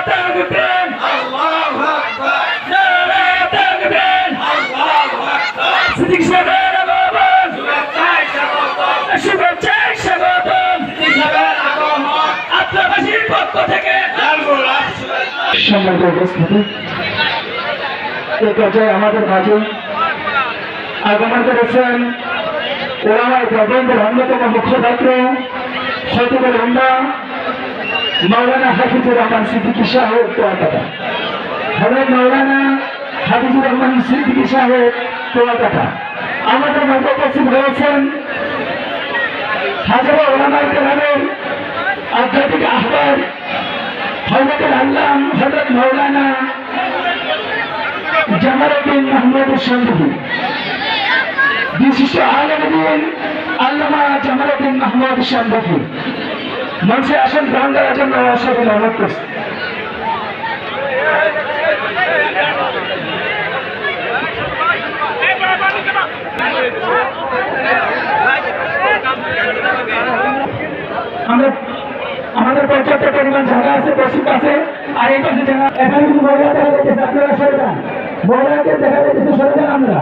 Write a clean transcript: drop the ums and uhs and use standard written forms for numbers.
তাকবীর আল্লাহু আকবার নারে তাকবীর আল্লাহু আকবার সিদ্দিক সাহেবের আগমন শুভেচ্ছায় স্বাগতম সিদ্দিক সাহেবের আগমন আত্মবাসীর পক্ষ থেকে সম্মানিত উপস্থিতি এই পর্যায়ে আমাদের মাঝে আগমন করেছেন ওলামায়ে দেওবন্দের অন্যতম মুখপাত্র খতিবুল উম্মাহ মাওলানা হাফিজুর রহমান সিদ্দিকী সাহেব কুয়াকাটা। হযরত মাওলানা হাফিজুর রহমান সিদ্দিকী সাহেব কুয়াকাটা আমাদের মাঝে উপস্থিত হয়েছেন হাজারো ওলামায়ে কেরামের আধ্যাত্মিক আহ্বান হযরতুল আল্লাম হযরত মাওলানা জামালউদ্দিন মাহমুদ শামীম, বিশিষ্ট আলেম দ্বীন আল্লামা জামালউদ্দিন মাহমুদ শামীম মঞ্চে আসন গ্রহণ করার জন্য সকল অনুরোধ করছি। আমাদের পর্যাপ্ত পরিমাণ জায়গা আছে, বসিত আছে, আর এই পাশে জায়গা এখানে কিন্তু মহিলা দেখা যাচ্ছে, আপনারা সরে যান, মহিলাকে দেখা যাচ্ছে, সরে যান। আমরা